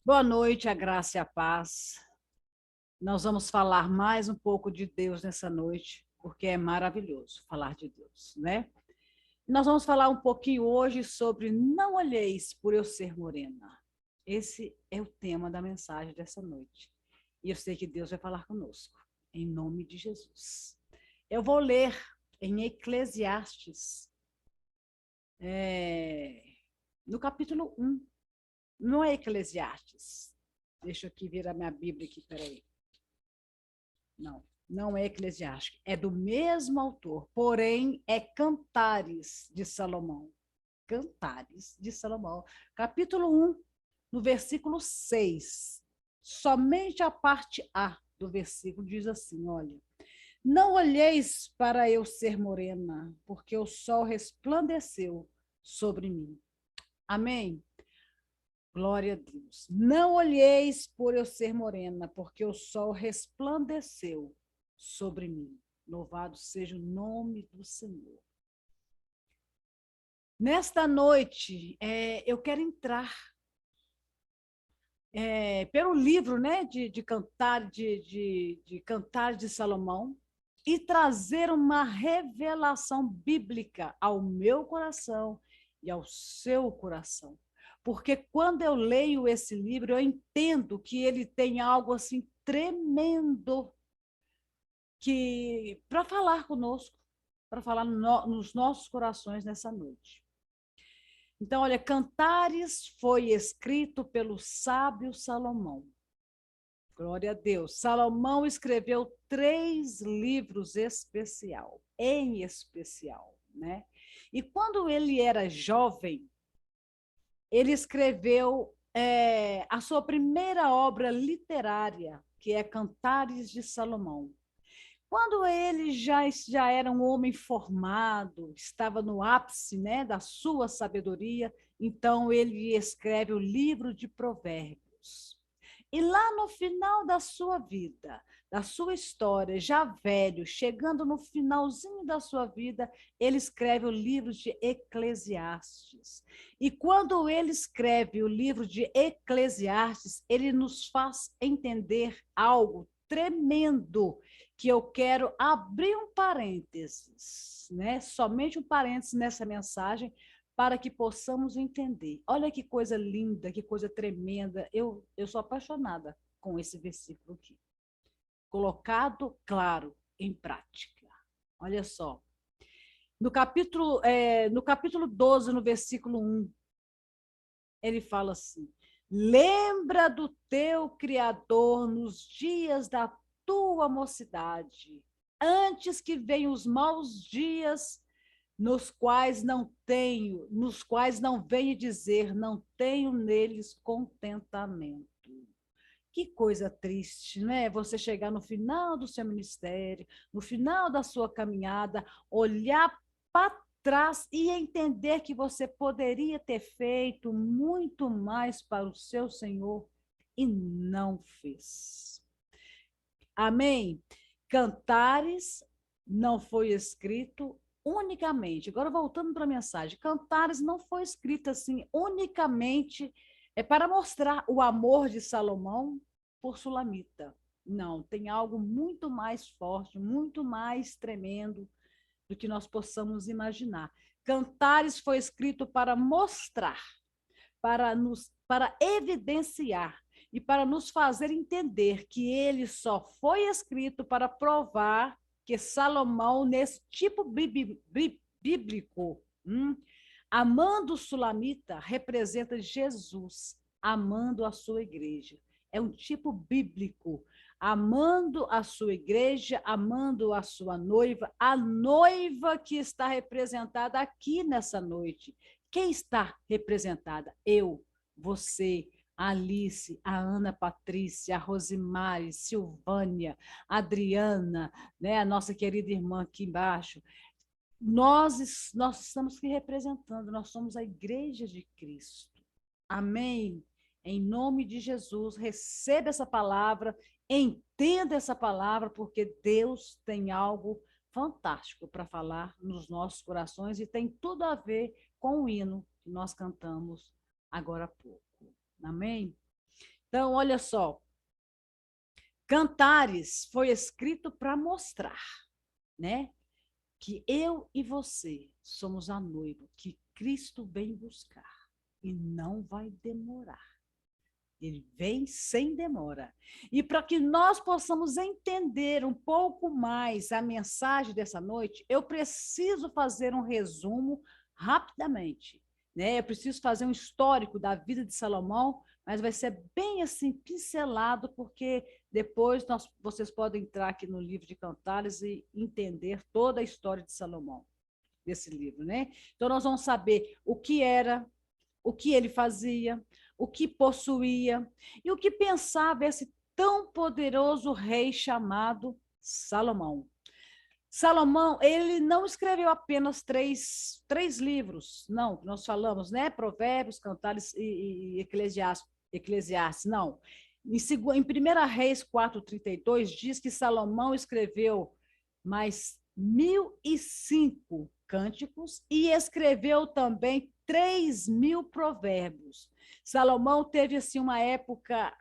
Boa noite, a graça e a paz. Nós vamos falar mais um pouco de Deus nessa noite, porque é maravilhoso falar de Deus, né? Nós vamos falar um pouquinho hoje sobre não olheis por eu ser morena. Esse é o tema da mensagem dessa noite. E eu sei que Deus vai falar conosco, em nome de Jesus. Eu vou ler em Eclesiastes, no capítulo 1. Não é Eclesiastes. Deixa eu aqui virar minha Bíblia aqui, peraí. Não é Eclesiastes. É do mesmo autor, porém é Cantares de Salomão. Cantares de Salomão. Capítulo 1, no versículo 6. Somente a parte A do versículo diz assim, olha. Não olheis para eu ser morena, porque o sol resplandeceu sobre mim. Amém? Glória a Deus. Não olheis por eu ser morena, porque o sol resplandeceu sobre mim. Louvado seja o nome do Senhor. Nesta noite, eu quero entrar pelo livro, né, de Cantar de Cantar de Salomão e trazer uma revelação bíblica ao meu coração e ao seu coração. Porque quando eu leio esse livro, eu entendo que ele tem algo assim tremendo que para falar conosco, para falar nos nossos corações nessa noite. Então, olha, Cantares foi escrito pelo sábio Salomão. Glória a Deus. Salomão escreveu 3 livros em especial, né? E quando ele era jovem, ele escreveu a sua primeira obra literária, que é Cantares de Salomão. Quando ele já era um homem formado, estava no ápice, né, da sua sabedoria, então ele escreve o livro de Provérbios. E lá no final da sua vida, da sua história, já velho, chegando no finalzinho da sua vida, ele escreve o livro de Eclesiastes. E quando ele escreve o livro de Eclesiastes, ele nos faz entender algo tremendo, que eu quero abrir um parênteses, né? Somente um parênteses nessa mensagem, para que possamos entender. Olha que coisa linda, que coisa tremenda. Eu sou apaixonada com esse versículo aqui. Colocado, claro, em prática. Olha só. No capítulo 12, no versículo 1, ele fala assim: lembra do teu Criador nos dias da tua mocidade, antes que venham os maus dias, nos quais não venho dizer, não tenho neles contentamento. Que coisa triste, né? Você chegar no final do seu ministério, no final da sua caminhada, olhar para trás e entender que você poderia ter feito muito mais para o seu Senhor e não fez. Amém? Cantares não foi escrito unicamente. Agora, voltando para a mensagem, Cantares não foi escrito assim unicamente para mostrar o amor de Salomão por Sulamita. Não, tem algo muito mais forte, muito mais tremendo do que nós possamos imaginar. Cantares foi escrito para mostrar, para evidenciar e para nos fazer entender que ele só foi escrito para provar que Salomão, nesse tipo bíblico, amando o sulamita, representa Jesus, amando a sua igreja. É um tipo bíblico, amando a sua igreja, amando a sua noiva, a noiva que está representada aqui nessa noite. Quem está representada? Eu, você, a Alice, a Ana Patrícia, a Rosimari, Silvânia, a Adriana, né, a nossa querida irmã aqui embaixo. Nós estamos aqui representando, nós somos a igreja de Cristo. Amém? Em nome de Jesus, receba essa palavra, entenda essa palavra, porque Deus tem algo fantástico para falar nos nossos corações e tem tudo a ver com o hino que nós cantamos agora há pouco. Amém? Então, olha só, Cantares foi escrito para mostrar, né, que eu e você somos a noiva que Cristo vem buscar e não vai demorar. Ele vem sem demora. E para que nós possamos entender um pouco mais a mensagem dessa noite, eu preciso fazer um resumo rapidamente. Né? Eu preciso fazer um histórico da vida de Salomão, mas vai ser bem assim, pincelado, porque depois vocês podem entrar aqui no livro de Cantares e entender toda a história de Salomão, desse livro. Né? Então, nós vamos saber o que era, o que ele fazia, o que possuía e o que pensava esse tão poderoso rei chamado Salomão. Salomão, ele não escreveu apenas três livros, não, nós falamos, né? Provérbios, Cantares e Eclesiastes, não. Em 1 Reis 4:32 diz que Salomão escreveu mais 1.005 cânticos e escreveu também 3.000 provérbios. Salomão teve assim uma época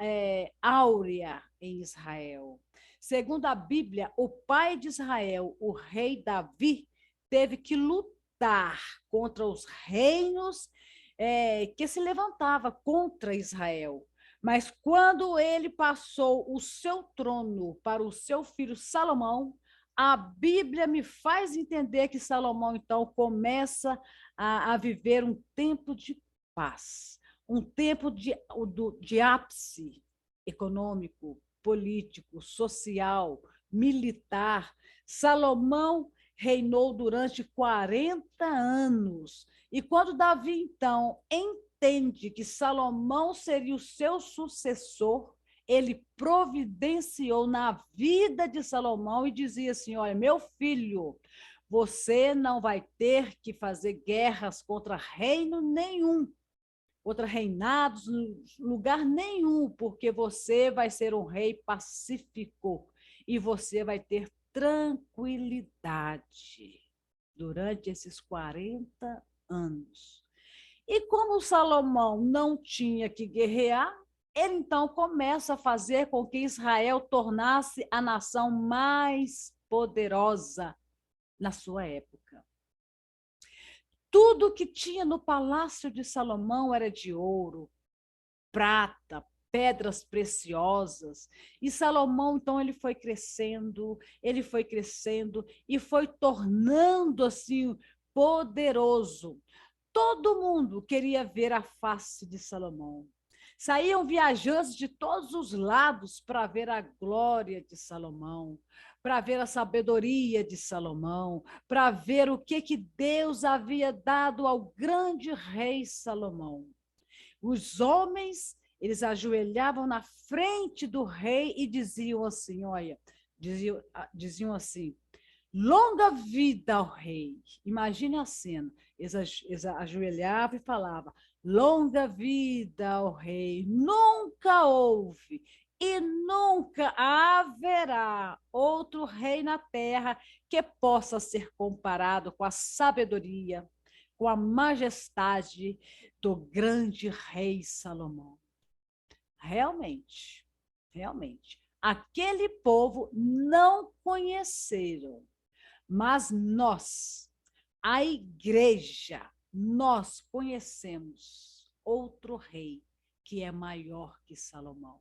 áurea em Israel. Segundo a Bíblia, o pai de Israel, o rei Davi, teve que lutar contra os reinos que se levantava contra Israel. Mas quando ele passou o seu trono para o seu filho Salomão, a Bíblia me faz entender que Salomão, então, começa a viver um tempo de paz, um tempo de ápice econômico, político, social, militar. Salomão reinou durante 40 anos. E quando Davi, então, entende que Salomão seria o seu sucessor, ele providenciou na vida de Salomão e dizia assim: olha, meu filho, você não vai ter que fazer guerras contra reino nenhum, contra reinados, lugar nenhum, porque você vai ser um rei pacífico e você vai ter tranquilidade durante esses 40 anos. E como Salomão não tinha que guerrear, ele então começa a fazer com que Israel tornasse a nação mais poderosa na sua época. Tudo que tinha no palácio de Salomão era de ouro, prata, pedras preciosas. E Salomão, então, ele foi crescendo e foi tornando assim poderoso. Todo mundo queria ver a face de Salomão. Saíam viajantes de todos os lados para ver a glória de Salomão, para ver a sabedoria de Salomão, para ver o que Deus havia dado ao grande rei Salomão. Os homens, eles ajoelhavam na frente do rei e diziam assim, olha, diziam assim: longa vida ao rei. Imagine a cena. Eles ajoelhavam e falavam: longa vida ao rei. Nunca houve e nunca haverá outro rei na terra que possa ser comparado com a sabedoria, com a majestade do grande rei Salomão. Realmente, realmente, aquele povo não conheceram, mas nós, a igreja, nós conhecemos outro rei que é maior que Salomão.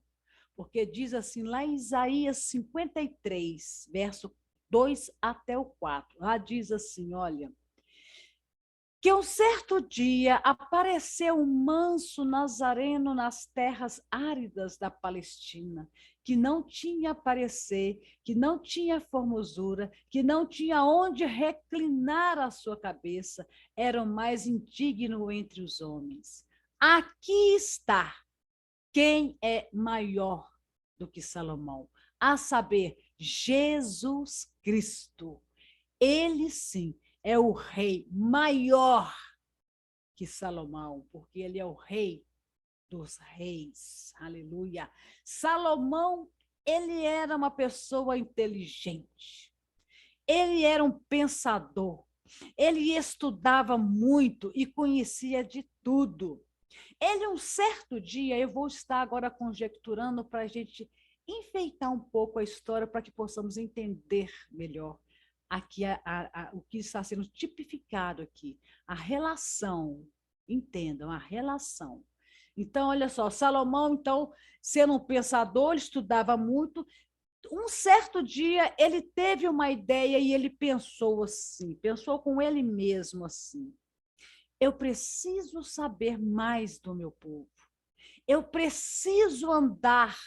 Porque diz assim, lá em Isaías 53, verso 2 até o 4, lá diz assim, olha: que um certo dia apareceu um manso nazareno nas terras áridas da Palestina, que não tinha parecer, que não tinha formosura, que não tinha onde reclinar a sua cabeça, era o mais indigno entre os homens. Aqui está quem é maior do que Salomão, a saber, Jesus Cristo. Ele sim é o rei maior que Salomão, porque ele é o rei dos reis. Aleluia. Salomão, ele era uma pessoa inteligente. Ele era um pensador. Ele estudava muito e conhecia de tudo. Ele, um certo dia, eu vou estar agora conjecturando para a gente enfeitar um pouco a história para que possamos entender melhor aqui o que está sendo tipificado aqui, a relação, entendam, a relação. Então, olha só, Salomão, então, sendo um pensador, ele estudava muito. Um certo dia, ele teve uma ideia e ele pensou assim, pensou com ele mesmo assim: eu preciso saber mais do meu povo. Eu preciso andar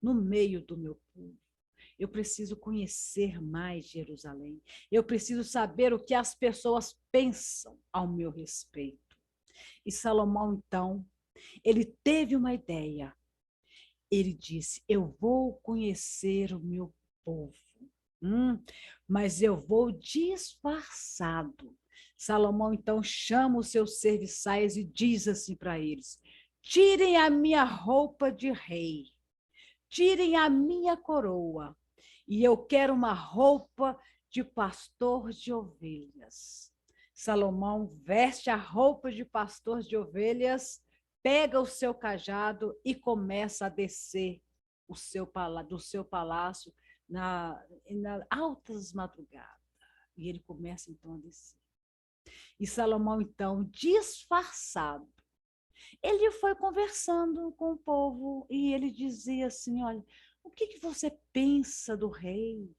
no meio do meu povo. Eu preciso conhecer mais Jerusalém. Eu preciso saber o que as pessoas pensam ao meu respeito. E Salomão, então, ele teve uma ideia. Ele disse: eu vou conhecer o meu povo, mas eu vou disfarçado. Salomão, então, chama os seus serviçais e diz assim para eles: tirem a minha roupa de rei, tirem a minha coroa, e eu quero uma roupa de pastor de ovelhas. Salomão veste a roupa de pastor de ovelhas, pega o seu cajado e começa a descer do seu palácio na altas madrugadas. E ele começa então a descer. E Salomão, então, disfarçado, ele foi conversando com o povo e ele dizia assim: olha, o que você pensa do rei?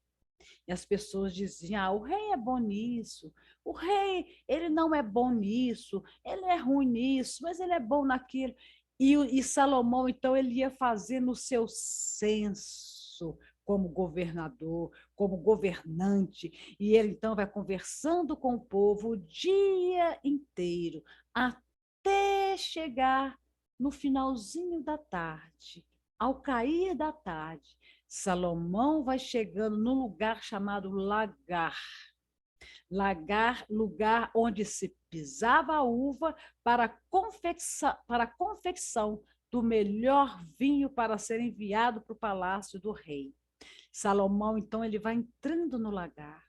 E as pessoas diziam: o rei é bom nisso, o rei, ele não é bom nisso, ele é ruim nisso, mas ele é bom naquilo. E Salomão, então, ele ia fazendo o seu censo como governador, como governante, e ele, então, vai conversando com o povo o dia inteiro, até chegar no finalzinho da tarde, ao cair da tarde. Salomão vai chegando num lugar chamado Lagar. Lagar, lugar onde se pisava a uva para a confecção do melhor vinho para ser enviado para o palácio do rei. Salomão, então, ele vai entrando no lagar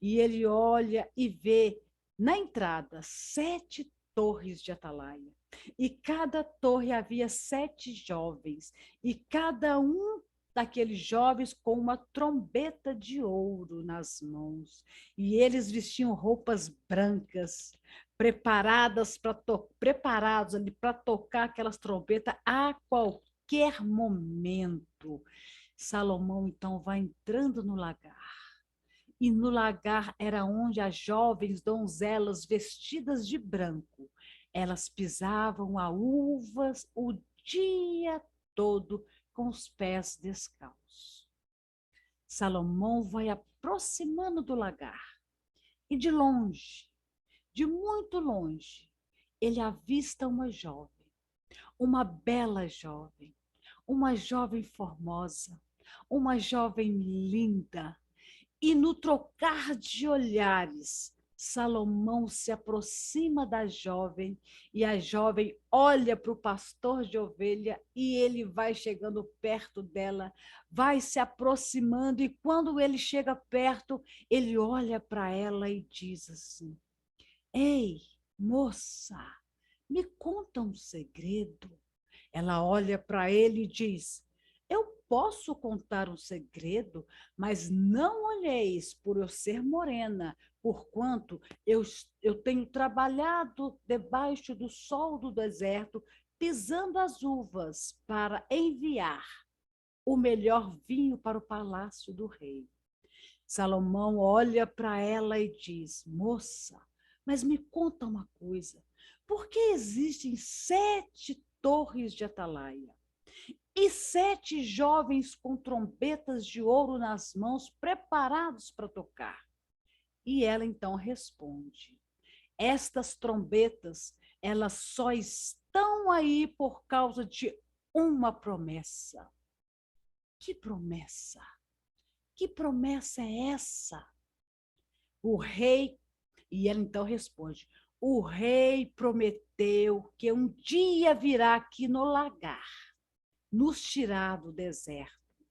e ele olha e vê na entrada 7 torres de atalaia. E cada torre havia 7 jovens, e cada um daqueles jovens com uma trombeta de ouro nas mãos. E eles vestiam roupas brancas, preparados ali para tocar aquelas trombetas a qualquer momento. Salomão, então, vai entrando no lagar. E no lagar era onde as jovens donzelas vestidas de branco, elas pisavam a uvas o dia todo com os pés descalços. Salomão vai aproximando do lagar e de longe, de muito longe, ele avista uma bela jovem, uma jovem formosa, uma jovem linda. E no trocar de olhares, Salomão se aproxima da jovem e a jovem olha para o pastor de ovelha e ele vai chegando perto dela, vai se aproximando e quando ele chega perto, ele olha para ela e diz assim: ei, moça, me conta um segredo. Ela olha para ele e diz: eu posso contar um segredo, mas não olheis por eu ser morena, porquanto eu tenho trabalhado debaixo do sol do deserto, pisando as uvas para enviar o melhor vinho para o palácio do rei. Salomão olha para ela e diz: moça, mas me conta uma coisa, por que existem 7 torres de atalaia e 7 jovens com trombetas de ouro nas mãos preparados para tocar? E ela então responde: estas trombetas, elas só estão aí por causa de uma promessa. Que promessa? Que promessa é essa? O rei, e ela então responde: o rei prometeu que um dia virá aqui no lagar, nos tirar do deserto,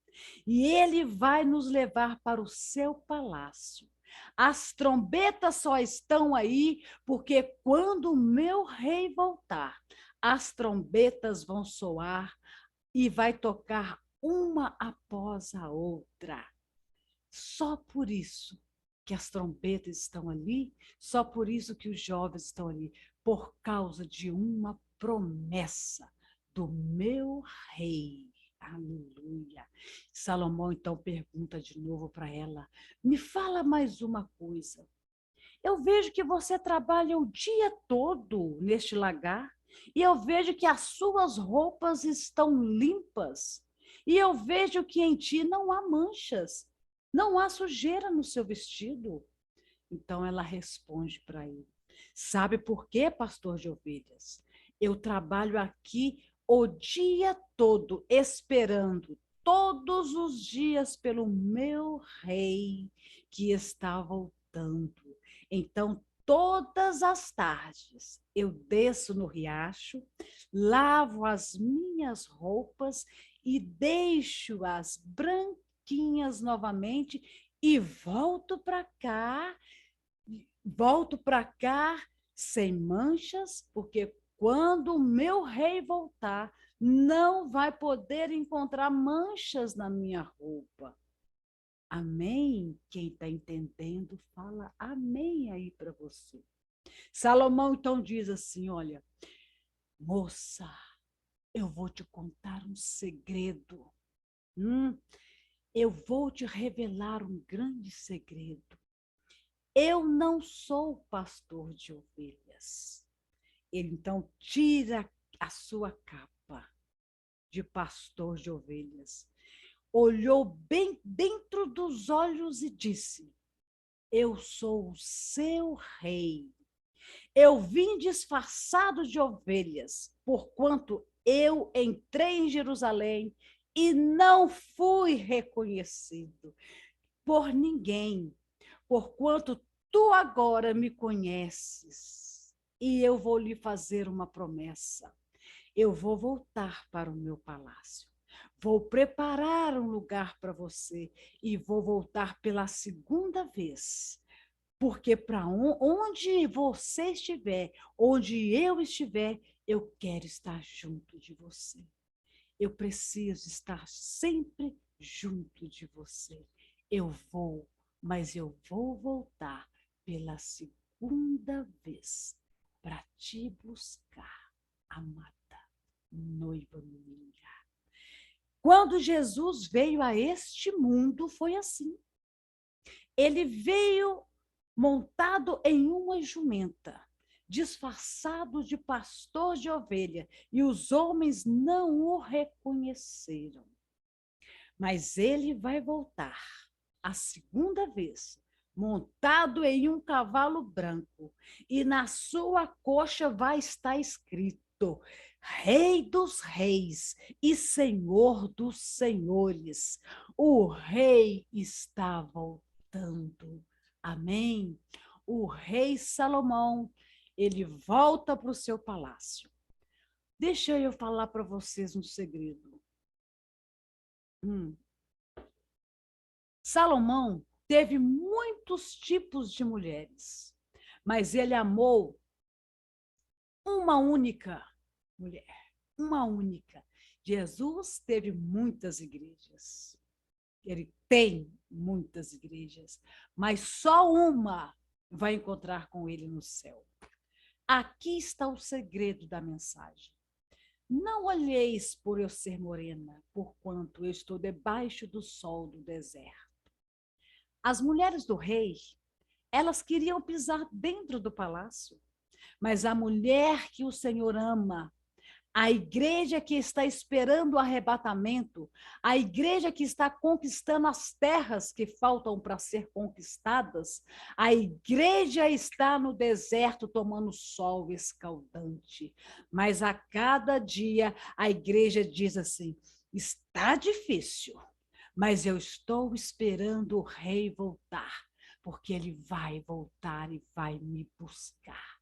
e ele vai nos levar para o seu palácio. As trombetas só estão aí porque quando o meu rei voltar, as trombetas vão soar e vai tocar uma após a outra. Só por isso que as trombetas estão ali, só por isso que os jovens estão ali, por causa de uma promessa do meu rei. Aleluia. Salomão então pergunta de novo para ela: me fala mais uma coisa. Eu vejo que você trabalha o dia todo neste lagar e eu vejo que as suas roupas estão limpas e eu vejo que em ti não há manchas, não há sujeira no seu vestido. Então ela responde para ele: sabe por quê, pastor de ovelhas? Eu trabalho aqui o dia todo esperando todos os dias pelo meu rei que está voltando. Então, todas as tardes, eu desço no riacho, lavo as minhas roupas e deixo-as branquinhas novamente e volto para cá sem manchas, porque quando o meu rei voltar, não vai poder encontrar manchas na minha roupa. Amém? Quem está entendendo, fala amém aí para você. Salomão então diz assim: olha, moça, eu vou te contar um segredo. Eu vou te revelar um grande segredo. Eu não sou pastor de ovelhas. Ele então tira a sua capa de pastor de ovelhas, olhou bem dentro dos olhos e disse: eu sou o seu rei. Eu vim disfarçado de ovelhas, porquanto eu entrei em Jerusalém e não fui reconhecido por ninguém, porquanto tu agora me conheces. E eu vou lhe fazer uma promessa. Eu vou voltar para o meu palácio. Vou preparar um lugar para você e vou voltar pela segunda vez. Porque para onde você estiver, onde eu estiver, eu quero estar junto de você. Eu preciso estar sempre junto de você. Eu vou, mas eu vou voltar pela segunda vez para te buscar, amada noiva minha. Quando Jesus veio a este mundo, foi assim. Ele veio montado em uma jumenta, disfarçado de pastor de ovelha, e os homens não o reconheceram. Mas ele vai voltar a segunda vez, montado em um cavalo branco, e na sua coxa vai estar escrito: Rei dos Reis e Senhor dos Senhores. O Rei está voltando. Amém? O rei Salomão, ele volta para o seu palácio. Deixa eu falar para vocês um segredo. Salomão teve muitos tipos de mulheres, mas ele amou uma única mulher, uma única. Jesus teve muitas igrejas. Ele tem muitas igrejas, mas só uma vai encontrar com ele no céu. Aqui está o segredo da mensagem. Não olheis por eu ser morena, porquanto eu estou debaixo do sol do deserto. As mulheres do rei, elas queriam pisar dentro do palácio, mas a mulher que o Senhor ama, a igreja que está esperando o arrebatamento, a igreja que está conquistando as terras que faltam para ser conquistadas, a igreja está no deserto tomando sol escaldante. Mas a cada dia a igreja diz assim: está difícil, mas eu estou esperando o rei voltar, porque ele vai voltar e vai me buscar.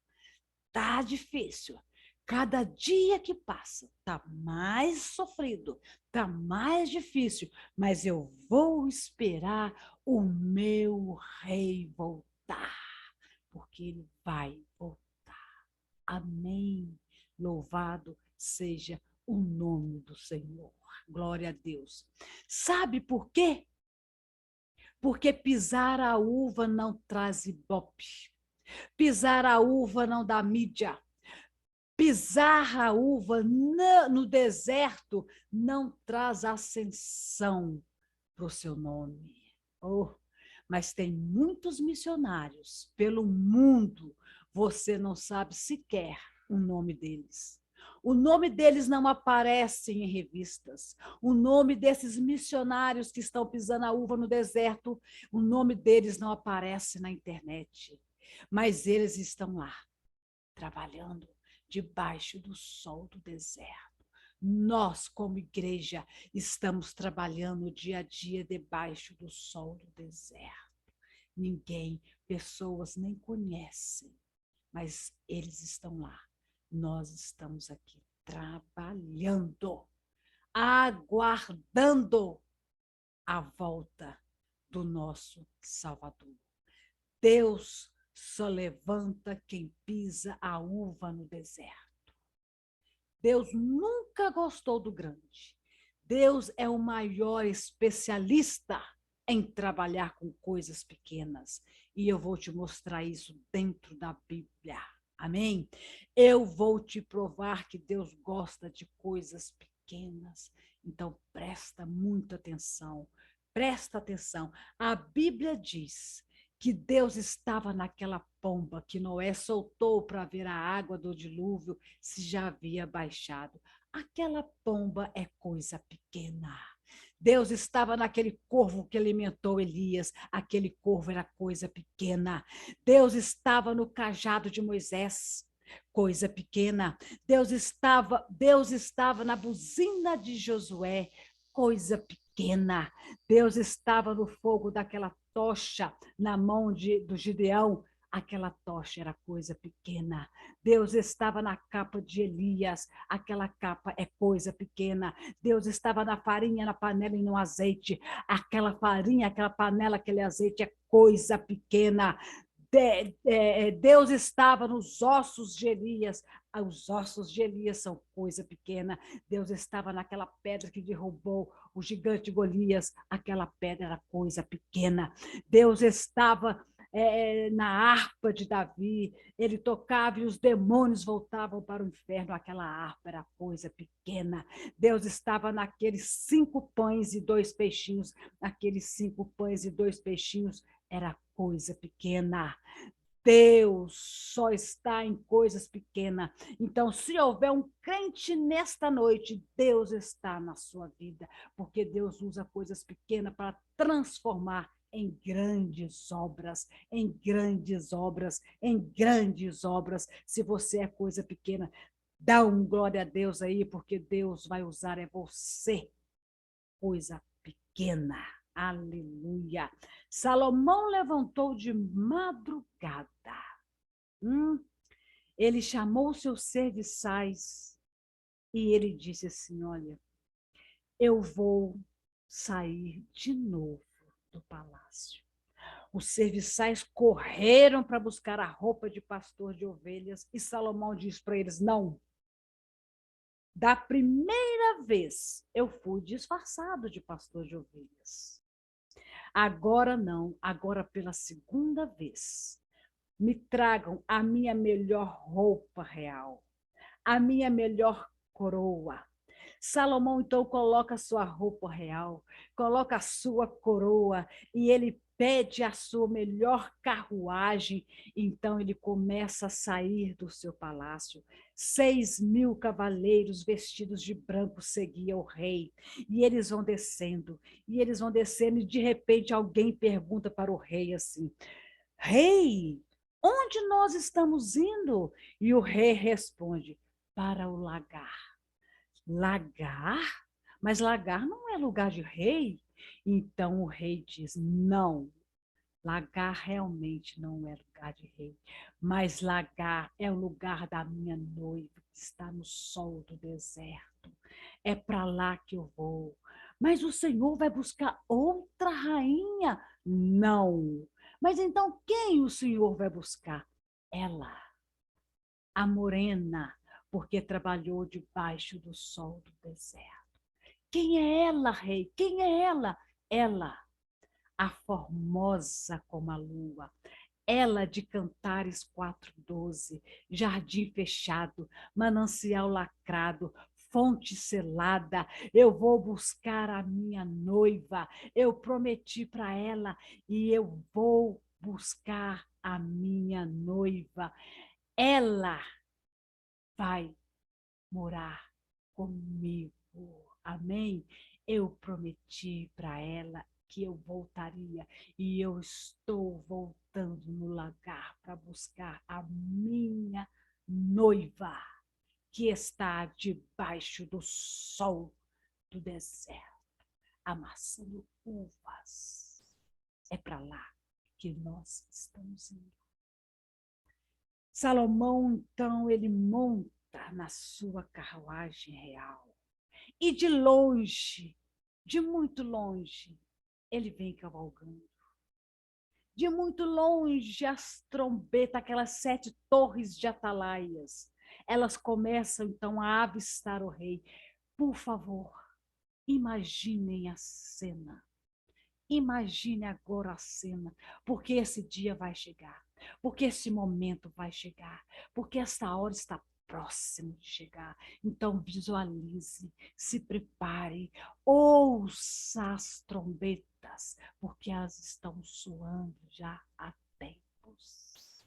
Tá difícil, Cada dia que passa está mais sofrido, está mais difícil, mas eu vou esperar o meu rei voltar, porque ele vai voltar. Amém. Louvado seja o nome do Senhor. Glória a Deus. Sabe por quê? Porque pisar a uva não traz ibope. Pisar a uva não dá mídia. Pisar a uva no deserto não traz ascensão para o seu nome. Oh, mas tem muitos missionários pelo mundo, você não sabe sequer o nome deles. O nome deles não aparece em revistas. O nome desses missionários que estão pisando a uva no deserto, o nome deles não aparece na internet. Mas eles estão lá, trabalhando debaixo do sol do deserto. Nós, como igreja, estamos trabalhando dia a dia debaixo do sol do deserto. Ninguém, pessoas nem conhecem, mas eles estão lá. Nós estamos aqui trabalhando, aguardando a volta do nosso Salvador. Deus só levanta quem pisa a uva no deserto. Deus nunca gostou do grande. Deus é o maior especialista em trabalhar com coisas pequenas. E eu vou te mostrar isso dentro da Bíblia. Amém? Eu vou te provar que Deus gosta de coisas pequenas. Então, presta muita atenção. Presta atenção. A Bíblia diz que Deus estava naquela pomba que Noé soltou para ver a água do dilúvio se já havia baixado. Aquela pomba é coisa pequena. Deus estava naquele corvo que alimentou Elias, aquele corvo era coisa pequena. Deus estava no cajado de Moisés, coisa pequena. Deus estava na buzina de Josué, coisa pequena. Deus estava no fogo daquela tocha na mão do Gideão, aquela tocha era coisa pequena. Deus estava na capa de Elias, aquela capa é coisa pequena. Deus estava na farinha, na panela e no azeite, aquela farinha, aquela panela, aquele azeite é coisa pequena. Deus estava nos ossos de Elias, os ossos de Elias são coisa pequena. Deus estava naquela pedra que derrubou o gigante Golias, aquela pedra era coisa pequena. Deus estava na harpa de Davi, ele tocava e os demônios voltavam para o inferno, aquela harpa era coisa pequena. Deus estava naqueles 5 pães e 2 peixinhos, aqueles 5 pães e 2 peixinhos era coisa pequena. Deus só está em coisas pequenas. Então, se houver um crente nesta noite, Deus está na sua vida, porque Deus usa coisas pequenas para transformar em grandes obras, em grandes obras, em grandes obras. Se você é coisa pequena, dá um glória a Deus aí, porque Deus vai usar é você, coisa pequena. Aleluia. Salomão levantou de madrugada. Ele chamou seus serviçais e ele disse assim, olha, eu vou sair de novo do palácio. Os serviçais correram para buscar a roupa de pastor de ovelhas e Salomão disse para eles, não, da primeira vez eu fui disfarçado de pastor de ovelhas. Agora não, agora pela segunda vez. Me tragam a minha melhor roupa real, a minha melhor coroa. Salomão então coloca a sua roupa real, coloca a sua coroa e ele pede a sua melhor carruagem. Então ele começa a sair do seu palácio. 6.000 cavaleiros vestidos de branco seguiam o rei. E eles vão descendo, e de repente alguém pergunta para o rei assim, rei, onde nós estamos indo? E o rei responde, para o lagar. Lagar? Mas lagar não é lugar de rei? Então o rei diz, não, lagar realmente não é lugar de rei, mas lagar é o lugar da minha noiva, está no sol do deserto. É para lá que eu vou. Mas o Senhor vai buscar outra rainha? Não. Mas então quem o Senhor vai buscar? Ela, a morena, porque trabalhou debaixo do sol do deserto. Quem é ela, rei? Quem é ela? Ela, a formosa como a lua, ela de Cantares 4:12, jardim fechado, manancial lacrado, fonte selada. Eu vou buscar a minha noiva. Eu prometi para ela e eu vou buscar a minha noiva. Ela vai morar comigo. Amém? Eu prometi para ela que eu voltaria e eu estou voltando no lagar para buscar a minha noiva que está debaixo do sol do deserto, amassando uvas. É para lá que nós estamos indo. Salomão, então, ele monta na sua carruagem real. E de longe, de muito longe, ele vem cavalgando. De muito longe, as trombetas, aquelas 7 torres de atalaias, elas começam então a avistar o rei. Por favor, imaginem a cena. Imagine agora a cena, porque esse dia vai chegar, porque esse momento vai chegar, porque essa hora está próximo de chegar. Então visualize, se prepare, ouça as trombetas, porque elas estão soando já há tempos.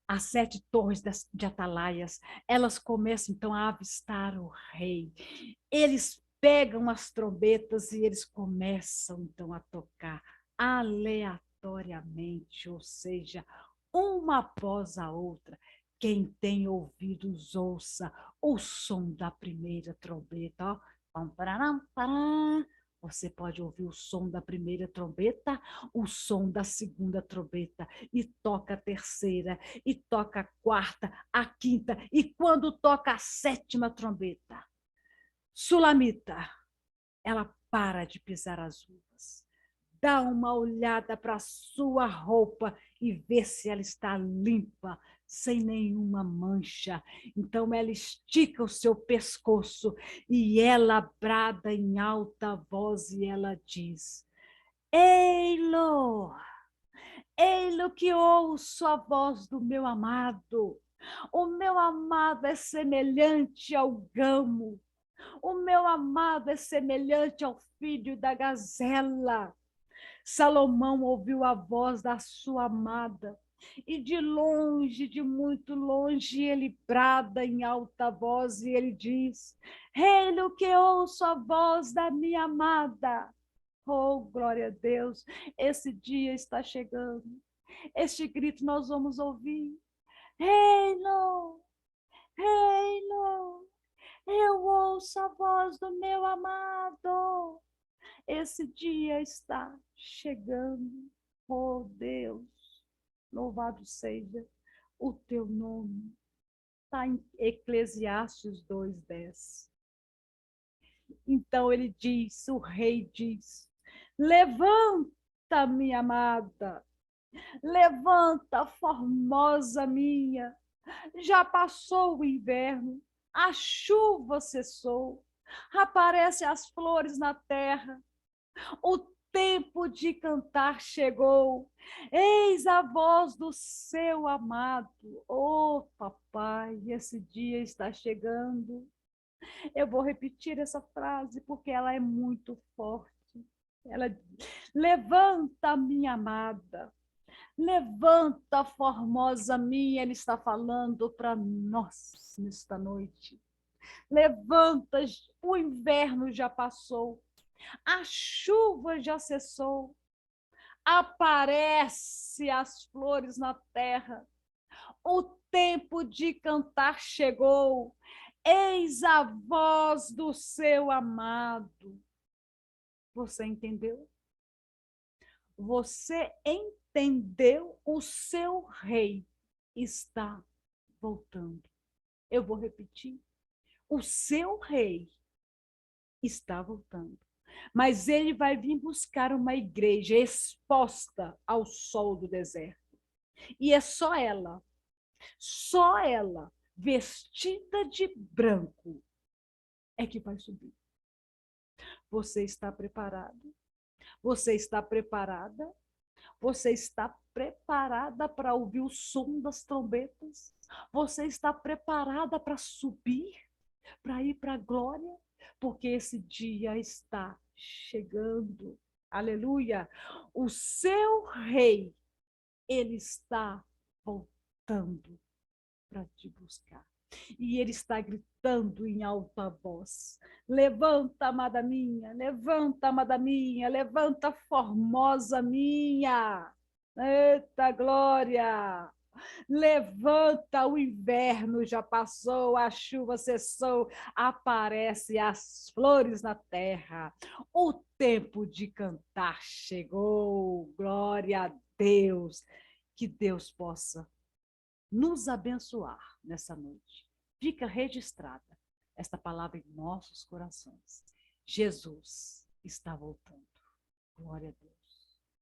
As 7 torres de atalaias, elas começam então a avistar o rei. Eles pegam as trombetas e eles começam então a tocar aleatoriamente, ou seja, uma após a outra. Quem tem ouvidos, ouça o som da primeira trombeta. Ó. Pam, pararam, pararam. Você pode ouvir o som da primeira trombeta, o som da segunda trombeta, e toca a terceira, e toca a quarta, a quinta, e quando toca a 7ª trombeta, Sulamita, ela para de pisar as uvas, dá uma olhada para a sua roupa e vê se ela está limpa, sem nenhuma mancha. Então ela estica o seu pescoço e ela brada em alta voz e ela diz: Ei-lo, ei-lo que ouço a voz do meu amado. O meu amado é semelhante ao gamo. O meu amado é semelhante ao filho da gazela. Salomão ouviu a voz da sua amada e de longe, de muito longe, ele brada em alta voz e ele diz: Reino que ouço a voz da minha amada. Oh, glória a Deus, esse dia está chegando. Este grito nós vamos ouvir. Reino, reino, eu ouço a voz do meu amado. Esse dia está chegando. Oh Deus, louvado seja o teu nome. Está em Eclesiastes 2:10. Então ele diz, o rei diz: levanta, minha amada, levanta, formosa minha. Já passou o inverno, a chuva cessou, aparecem as flores na terra, o tempo de cantar chegou. Eis a voz do seu amado. Oh, papai, esse dia está chegando. Eu vou repetir essa frase porque ela é muito forte. Ela diz: levanta, minha amada. Levanta, formosa minha. Ele está falando para nós nesta noite. Levanta, o inverno já passou. A chuva já cessou, aparece as flores na terra, o tempo de cantar chegou, eis a voz do seu amado. Você entendeu? Você entendeu? O seu rei está voltando. Eu vou repetir. O seu rei está voltando. Mas ele vai vir buscar uma igreja exposta ao sol do deserto. E é só ela, vestida de branco, é que vai subir. Você está preparado? Você está preparada? Você está preparada para ouvir o som das trombetas? Você está preparada para subir, para ir para a glória? Porque esse dia está chegando. Aleluia! O seu rei, ele está voltando para te buscar. E ele está gritando em alta voz: levanta, amada minha, levanta, amada minha, levanta, formosa minha. Eita glória! Levanta, o inverno já passou, a chuva cessou, aparecem as flores na terra. O tempo de cantar chegou. Glória a Deus. Que Deus possa nos abençoar nessa noite. Fica registrada esta palavra em nossos corações. Jesus está voltando. Glória a Deus.